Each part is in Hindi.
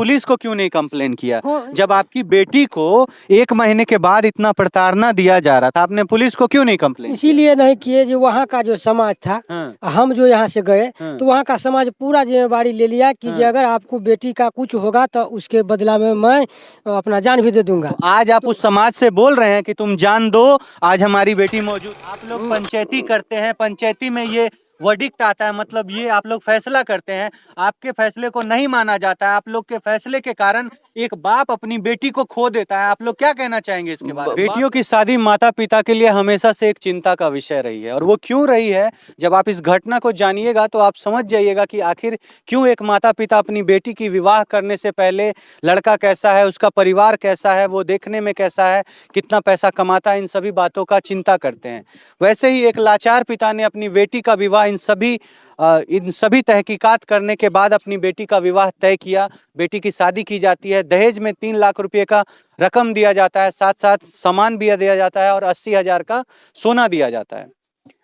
पुलिस को क्यों नहीं कंप्लेन किया? हाँ। जब आपकी बेटी को 1 महीने के बाद इतना प्रताड़ना दिया जा रहा था, आपने पुलिस को क्यों नहीं कंप्लेन? इसीलिए नहीं किए जो वहाँ का जो समाज था, हाँ। हम जो यहाँ से गए हाँ। तो वहाँ का समाज पूरा जिम्मेवारी ले लिया कि जे अगर आपको बेटी का कुछ होगा तो उसके बदला में मैं अपना जान भी दे दूंगा। आज आप उस समाज से बोल रहे हैं कि तुम जान दो, आज हमारी बेटी मौजूद। आप लोग पंचायती करते हैं, पंचायती में ये वर्डिक्ट आता है, मतलब ये आप लोग फैसला करते हैं, आपके फैसले को नहीं माना जाता है। आप लोग के फैसले के कारण एक बाप अपनी बेटी को खो देता है। आप लोग क्या कहना चाहेंगे इसके बारे में? बेटियों की शादी माता पिता के लिए हमेशा से एक चिंता का विषय रही है, और वो क्यों रही है, जब आप इस घटना को जानिएगा तो आप समझ जाइएगा कि आखिर क्यों एक माता पिता अपनी बेटी की विवाह करने से पहले लड़का कैसा है, उसका परिवार कैसा है, वो देखने में कैसा है, कितना पैसा कमाता है, इन सभी बातों का चिंता करते हैं। वैसे ही एक लाचार पिता ने अपनी बेटी का विवाह इन सभी तहकीकात करने के बाद अपनी बेटी का विवाह तय किया। बेटी की शादी की जाती है, दहेज में 3 लाख रुपए का रकम दिया जाता है, साथ साथ सामान भी दिया जाता है और 80,000 का सोना दिया जाता है।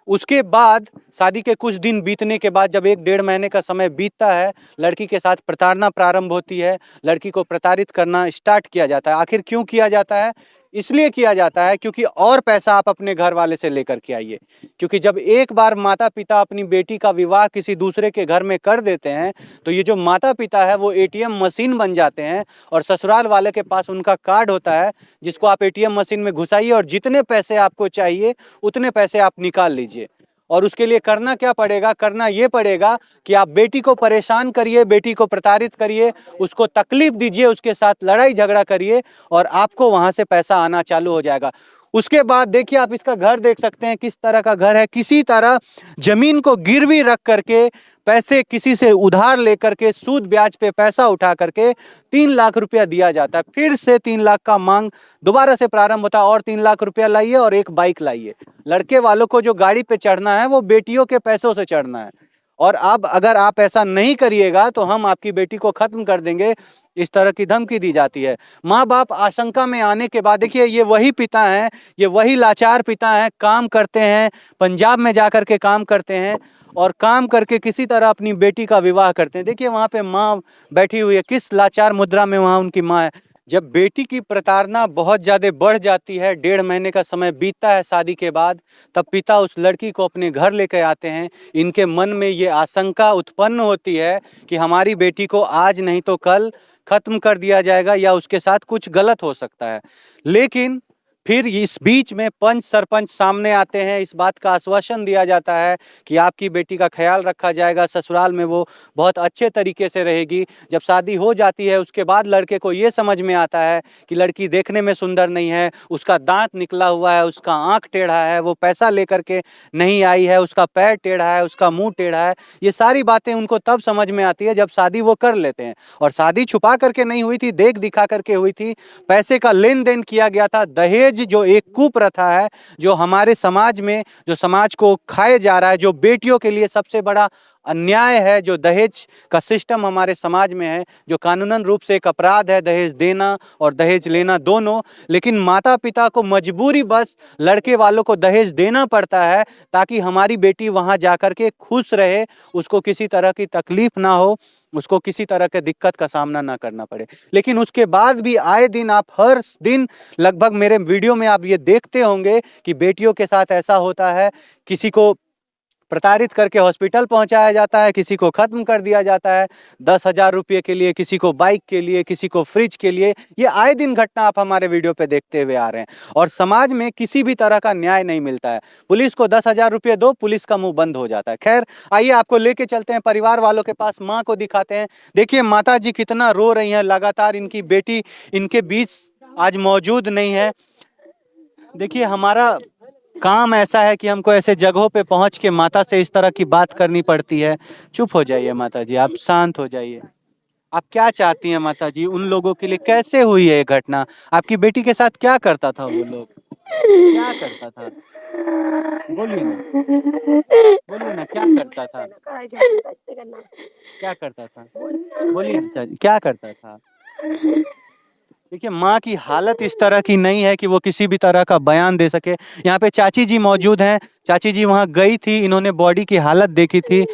उसके बाद शादी के कुछ दिन बीतने के बाद जब 1-1.5 महीने का समय बीतता है, लड़की के साथ प्रताड़ना प्रारंभ होती है, लड़की को प्रताड़ित करना स्टार्ट किया जाता है। आखिर क्यों किया जाता है? इसलिए किया जाता है क्योंकि और पैसा आप अपने घर वाले से लेकर के आइए। क्योंकि जब एक बार माता पिता अपनी बेटी का विवाह किसी दूसरे के घर में कर देते हैं तो ये जो माता पिता है वो एटीएम मशीन बन जाते हैं, और ससुराल वाले के पास उनका कार्ड होता है जिसको आप एटीएम मशीन में घुसाइए और जितने पैसे आपको चाहिए उतने पैसे आप निकाल लीजिए। और उसके लिए करना क्या पड़ेगा? करना ये पड़ेगा कि आप बेटी को परेशान करिए, बेटी को प्रताड़ित करिए, उसको तकलीफ दीजिए, उसके साथ लड़ाई झगड़ा करिए और आपको वहां से पैसा आना चालू हो जाएगा। उसके बाद देखिए, आप इसका घर देख सकते हैं किस तरह का घर है। किसी तरह जमीन को गिरवी रख करके, पैसे किसी से उधार लेकर के, सूद ब्याज पे पैसा उठा करके 3 लाख रुपया दिया जाता है। फिर से 3 लाख का मांग दोबारा से प्रारंभ होता है, और 3 लाख रुपया लाइए और एक बाइक लाइए। लड़के वालों को जो गाड़ी पे चढ़ना है वो बेटियों के पैसों से चढ़ना है, और अब अगर आप ऐसा नहीं करिएगा तो हम आपकी बेटी को खत्म कर देंगे, इस तरह की धमकी दी जाती है। माँ बाप आशंका में आने के बाद देखिए, ये वही पिता हैं, ये वही लाचार पिता हैं, काम करते हैं, पंजाब में जाकर के काम करते हैं और काम करके किसी तरह अपनी बेटी का विवाह करते हैं। देखिए वहाँ पे माँ बैठी हुई है, किस लाचार मुद्रा में वहाँ उनकी माँ है। जब बेटी की प्रताड़ना बहुत ज़्यादा बढ़ जाती है, 1.5 महीने का समय बीतता है शादी के बाद, तब पिता उस लड़की को अपने घर लेकर आते हैं। इनके मन में ये आशंका उत्पन्न होती है कि हमारी बेटी को आज नहीं तो कल खत्म कर दिया जाएगा या उसके साथ कुछ गलत हो सकता है। लेकिन फिर इस बीच में पंच सरपंच सामने आते हैं, इस बात का आश्वासन दिया जाता है कि आपकी बेटी का ख्याल रखा जाएगा, ससुराल में वो बहुत अच्छे तरीके से रहेगी। जब शादी हो जाती है उसके बाद लड़के को ये समझ में आता है कि लड़की देखने में सुंदर नहीं है, उसका दांत निकला हुआ है, उसका आँख टेढ़ा है, वो पैसा लेकर के नहीं आई है, उसका पैर टेढ़ा है, उसका मुँह टेढ़ा है। ये सारी बातें उनको तब समझ में आती है जब शादी वो कर लेते हैं। और शादी छुपा करके नहीं हुई थी, देख दिखा करके हुई थी। पैसे का लेन देन किया गया था। दहेज जो एक कुप्रथा है, जो हमारे समाज में, जो समाज को खाए जा रहा है, जो बेटियों के लिए सबसे बड़ा अन्याय है, जो दहेज का सिस्टम हमारे समाज में है, जो कानूनन रूप से एक अपराध है, दहेज देना और दहेज लेना दोनों। लेकिन माता पिता को मजबूरी बस लड़के वालों को दहेज देना पड़ता है ताकि हमारी बेटी वहां जाकर के खुश रहे, उसको किसी तरह की तकलीफ ना हो, उसको किसी तरह के दिक्कत का सामना ना करना पड़े। लेकिन उसके बाद भी आए दिन, आप हर दिन लगभग मेरे वीडियो में आप ये देखते होंगे कि बेटियों के साथ ऐसा होता है, किसी को प्रताड़ित करके हॉस्पिटल पहुंचाया जाता है, किसी को खत्म कर दिया जाता है 10,000 रुपये के लिए, किसी को बाइक के लिए, किसी को फ्रिज के लिए। ये आए दिन घटना आप हमारे वीडियो पे देखते हुए आ रहे हैं, और समाज में किसी भी तरह का न्याय नहीं मिलता है। पुलिस को 10,000 रुपये दो, पुलिस का मुंह बंद हो जाता है। खैर, आइए आपको लेके चलते हैं परिवार वालों के पास, माँ को दिखाते हैं। देखिए माता जी कितना रो रही हैं, लगातार इनकी बेटी इनके बीच आज मौजूद नहीं है। देखिए हमारा काम ऐसा है कि हमको ऐसे जगहों पे पहुंच के माता से इस तरह की बात करनी पड़ती है। चुप हो जाइए माता जी, आप शांत हो जाइए। आप क्या चाहती हैं माता जी उन लोगों के लिए? कैसे हुई है ये घटना? आपकी बेटी के साथ क्या करता था वो लोग? क्या करता था? बोलिए ना, बोलिए ना, क्या करता था? क्या करता था? बोलिए ना, क्या करता था? देखिए माँ की हालत इस तरह की नहीं है कि वो किसी भी तरह का बयान दे सके। यहाँ पे चाची जी मौजूद हैं, चाची जी वहाँ गई थी, इन्होंने बॉडी की हालत देखी थी।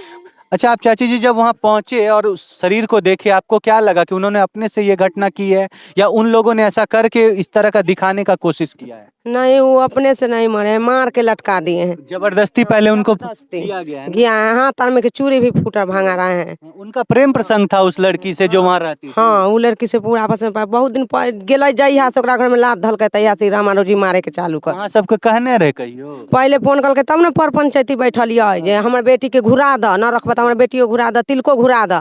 अच्छा, आप चाची जी जब वहाँ पहुंचे और उस शरीर को देखे, आपको क्या लगा कि उन्होंने अपने से ये घटना की है या उन लोगों ने ऐसा करके इस तरह का दिखाने का कोशिश किया है? नहीं, वो अपने से नहीं मरे हैं, मार के लटका दिए हैं। जबरदस्ती पहले उनको जबरदस्ती किया गया है ना? गया है, हाथ तार में के चूड़ी भी फूटा भांगा रहे हैं। उनका प्रेम प्रसंग था उस लड़की से जो वहाँ रहती थी। हाँ, उ लड़की से पूरा आपस में बहुत दिन गेले जहिया से ओकरा घर में लात धलके तहिया से रामानुजी मारे के चालू कर। वहाँ सबके कहने रहे कहियो। पहले फोन करके तब न पर पंचायती बैठलिए जे हमर बेटी के घुरा द, न रखबा त हमर बेटियो घुरा द, तिलको घुरा द।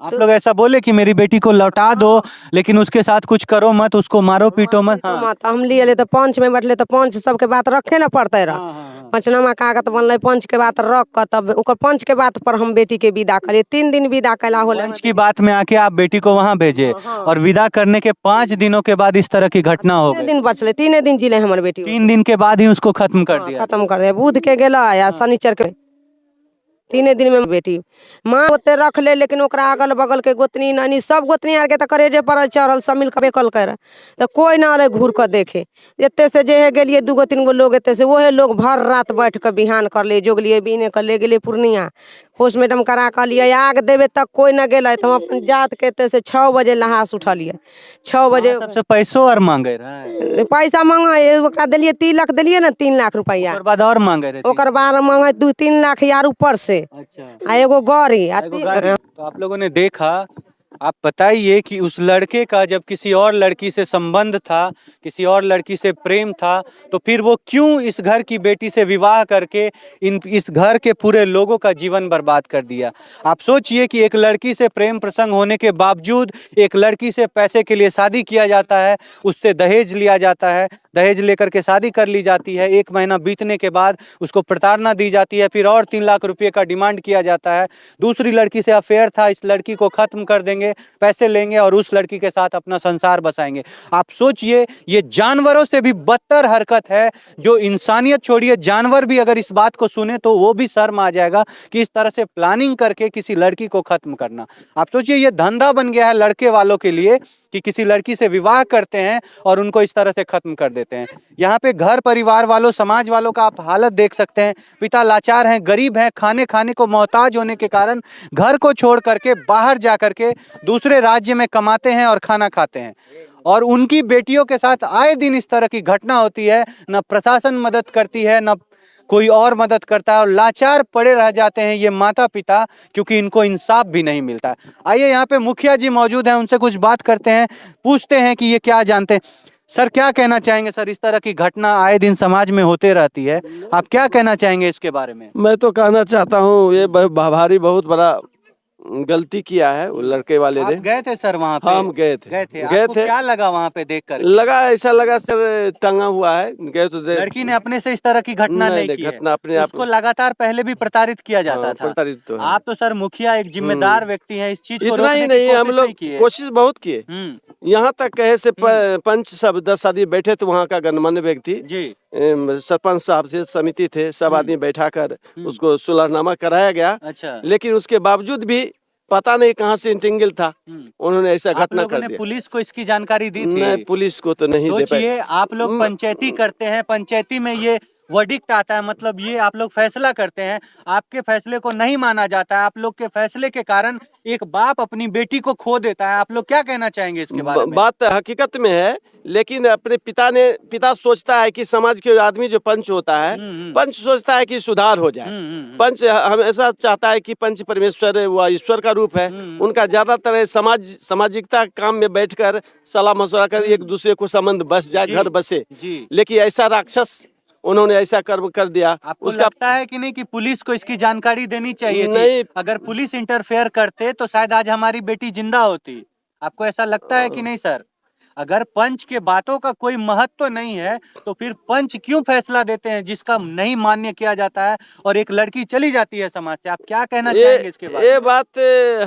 आप लोग ऐसा बोले कि मेरी बेटी को लौटा दो, लेकिन उसके साथ कुछ करो मत, उसको मारो पीटो मत। हाँ। मत हम लिए ले तो पंच में बैठले तो पंच सबके बात रखे न पड़ते रह। पंचनामा कागज बनल, पंच के बात रख कर तब ओकर पंच के बात पर हम बेटी के विदा करिए। 3 दिन विदा कैला होले। पंच की बात में आके आप बेटी को वहाँ भेजे और विदा करने के 5 दिनों के बाद इस तरह की घटना हो 3 गई। दिन बचले, 3 दिन जिले हमर बेटी। 3 दिन के बाद ही उसको खत्म कर दिया। खत्म कर दे, बुध के गेला या शनिचर के 3 दिन में बेटी माँ ओते रख ले, लेकिन ओकरा अगल बगल के गोतनी नानी सब गोतनी आर के तो करेजे पर चढ़ल सब मिल के बेकल कर तो कोई ना अले घूर कर देखे। एते से जे गेलिए 2 3 गो लोग, एते से वहे लोग भर रात बैठ के बिहान कर ले जोगलिए बीने कर ले गेलिए पूर्णिया पोस्टमार्टम करा कर लिए। आग देवे तक कोई ना गेल तो हम अपन जात के एते से 6 बजे लहास उठलिए। 6 बजे सबसे पैसो और मांगे रहे। पैसा मांगे, ओकरा दिलिए 3 लाख दिलिए ना, 3 लाख रुपया। और बाद और मांगे रहे। ओकर बाद मांगे 2 3 लाख यार ऊपर से। अच्छा। आ एगो गाड़ी तो आप लोगों ने देखा, आप बताइए कि उस लड़के का जब किसी और लड़की से संबंध था, किसी और लड़की से प्रेम था, तो फिर वो क्यों इस घर की बेटी से विवाह करके इस घर के पूरे लोगों का जीवन बर्बाद कर दिया। आप सोचिए कि एक लड़की से प्रेम प्रसंग होने के बावजूद एक लड़की से पैसे के लिए शादी किया जाता है, उससे दहेज लिया जाता है, दहेज लेकर के शादी कर ली जाती है। 1 महीना बीतने के बाद उसको प्रताड़ना दी जाती है, फिर और 3 लाख रुपए का डिमांड किया जाता है। दूसरी लड़की से अफेयर था, इस लड़की को खत्म कर देंगे, पैसे लेंगे और उस लड़की के साथ अपना संसार बसाएंगे। आप सोचिए, ये जानवरों से भी बदतर हरकत है, जो इंसानियत छोड़िए जानवर भी अगर इस बात को सुने तो वो भी शर्म आ जाएगा कि इस तरह से प्लानिंग करके किसी लड़की को खत्म करना। आप सोचिए, ये धंधा बन गया है लड़के वालों के लिए कि किसी लड़की से विवाह करते हैं और उनको इस तरह से खत्म कर देते हैं। यहाँ पे घर परिवार वालों, समाज वालों का आप हालत देख सकते हैं। पिता लाचार हैं, गरीब हैं, खाने को मोहताज होने के कारण घर को छोड़ करके बाहर जा करके दूसरे राज्य में कमाते हैं और खाना खाते हैं। और उनकी बेटियों के साथ आए दिन इस तरह की घटना होती है। न प्रशासन मदद करती है, न कोई और मदद करता है, और लाचार पड़े रह जाते हैं ये माता पिता, क्योंकि इनको इंसाफ भी नहीं मिलता। आइए, यहाँ पे मुखिया जी मौजूद हैं, उनसे कुछ बात करते हैं, पूछते हैं कि ये क्या जानते हैं। सर, क्या कहना चाहेंगे? सर, इस तरह की घटना आए दिन समाज में होते रहती है, आप क्या कहना चाहेंगे इसके बारे में? मैं तो कहना चाहता हूँ ये भारी बहुत बड़ा गलती किया है वो लड़के वाले ने। गए थे सर वहाँ पे? हम गए थे। आपको क्या लगा वहाँ पे देख कर? लगा, ऐसा लगा सर टंगा हुआ है। गए तो लड़की ने अपने से इस तरह की घटना नहीं की है। घटना अपने आप उसको लगातार पहले भी प्रताड़ित किया जाता था। प्रताड़ित तो है। आप तो सर मुखिया, एक जिम्मेदार व्यक्ति हैं, इस चीज को इतना ही नहीं, हम लोग कोशिश बहुत किए। यहाँ तक कहे से पंच सब 10 आदमी बैठे थे, वहाँ का गणमान्य व्यक्ति जी, सरपंच साहब से समिति थे, सब आदमी बैठा कर उसको सुलहनामा कराया गया। अच्छा। लेकिन उसके बावजूद भी पता नहीं कहाँ से इंटिंगल था, उन्होंने ऐसा घटना कर दिया। पुलिस को इसकी जानकारी दी थी? नहीं, पुलिस को तो नहीं दे पाए। आप लोग पंचायती करते हैं, पंचायती में ये वर्डिक्ट आता है, मतलब ये आप लोग फैसला करते हैं, आपके फैसले को नहीं माना जाता है, आप लोग के फैसले के कारण एक बाप अपनी बेटी को खो देता है। आप लोग क्या कहना चाहेंगे इसके बारे में? बात हकीकत में है, लेकिन अपने पिता सोचता है कि समाज के आदमी जो पंच होता है, पंच सोचता है कि सुधार हो जाए। पंच हमेशा चाहता है कि पंच परमेश्वर व ईश्वर का रूप है। उनका ज्यादातर सामाजिकता काम में बैठकर सलाह मशवरा कर एक दूसरे को संबंध बस जाए, घर बसे। लेकिन ऐसा राक्षस उन्होंने ऐसा कर दिया। आपको उसका लगता है कि नहीं कि पुलिस को इसकी जानकारी देनी चाहिए थी? अगर पुलिस इंटरफेयर करते तो शायद आज हमारी बेटी जिंदा होती। आपको ऐसा लगता है कि नहीं सर? अगर पंच के बातों का कोई महत्व नहीं है तो फिर पंच क्यों फैसला देते हैं जिसका नहीं मान्य किया जाता है और एक लड़की चली जाती है समाज से? आप क्या कहना चाहेंगे इसके बारे में? ये बात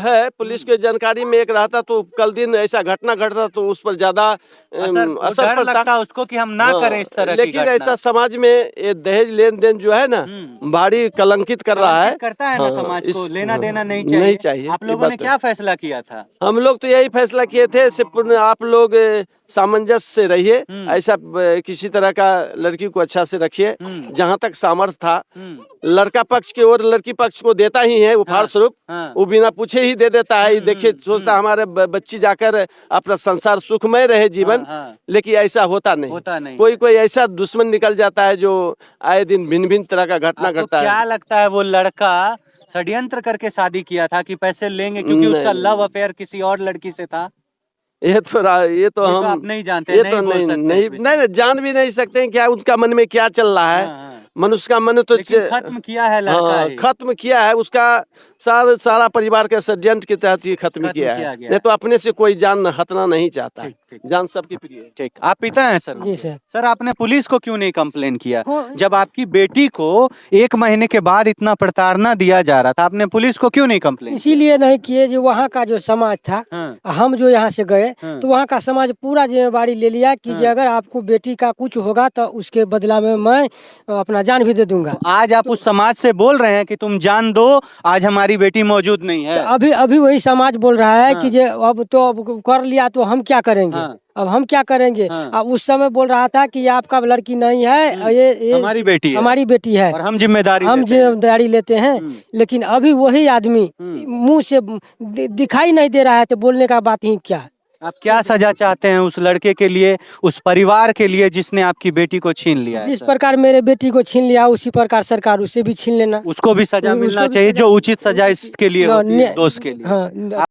है, पुलिस के जानकारी में एक रहता तो कल दिन ऐसा घटना घटता तो उस पर ज्यादा असर पड़ता उसको कि हम ना करें इस तरह की लेकिन ऐसा समाज में ये दहेज लेन देन जो है ना, भारी कलंकित कर रहा है, करता है ना समाज को। लेना देना नहीं चाहिए। आप लोगों ने क्या फैसला किया था? हम लोग तो यही फैसला किए थे, आप लोग सामंजस्य से रहिए, ऐसा किसी तरह का लड़की को अच्छा से रखिए। जहाँ तक सामर्थ्य था, लड़का पक्ष की ओर लड़की पक्ष को देता ही है उपहार स्वरूप, वो बिना पूछे ही दे देता है। देखिए सोचता हमारे बच्ची जाकर अपना संसार सुखमय रहे जीवन, लेकिन ऐसा होता नहीं। कोई ऐसा दुश्मन निकल जाता है जो आए दिन भिन्न भिन्न तरह का घटना घटता है। क्या लगता है वो लड़का षड्यंत्र करके शादी किया था कि पैसे लेंगे, क्योंकि उसका लव अफेयर किसी और लड़की से था? ये तो हम आप नहीं जानते, ये तो नहीं जान भी नहीं सकते हैं क्या उसका मन में क्या चल रहा है। मनुष्य का मन तो खत्म किया है लड़का ही। खत्म किया है, उसका सारा परिवार के षड्यंत्र के तहत ही खत्म किया है। नहीं तो अपने से कोई जान हटना नहीं चाहता है। जान सबकी प्रिय है। ठीक, आप पिता हैं सर? जी सर। सर आपने पुलिस को क्यों नहीं कंप्लेन किया? जब आपकी बेटी को 1 महीने के बाद इतना प्रताड़ना दिया जा रहा था, आपने पुलिस को क्यों नहीं कंप्लेन? इसीलिए नहीं किए जो वहाँ का जो समाज था, हम जो यहाँ से गए तो वहाँ का समाज पूरा जिम्मेवारी ले लिया कि अगर आपको बेटी का कुछ होगा तो उसके बदला में मैं अपना जान भी दे दूंगा। आज आप उस समाज से बोल रहे हैं कि तुम जान दो, आज हमारी बेटी मौजूद नहीं है। तो अभी वही समाज बोल रहा है कि अब कर लिया तो हम क्या करेंगे, अब हम क्या करेंगे। अब उस समय बोल रहा था कि आपका लड़की नहीं है, ये हमारी बेटी है और हम जिम्मेदारी लेते हैं। लेकिन अभी वही आदमी मुंह से दिखाई नहीं दे रहा है, तो बोलने का बात ही क्या है। आप क्या सजा चाहते हैं उस लड़के के लिए, उस परिवार के लिए जिसने आपकी बेटी को छीन लिया है? जिस प्रकार मेरे बेटी को छीन लिया उसी प्रकार सरकार उसे भी छीन लेना, उसको भी सजा मिलना चाहिए, जो उचित सजा इसके लिए होती है, दोस्त के लिए।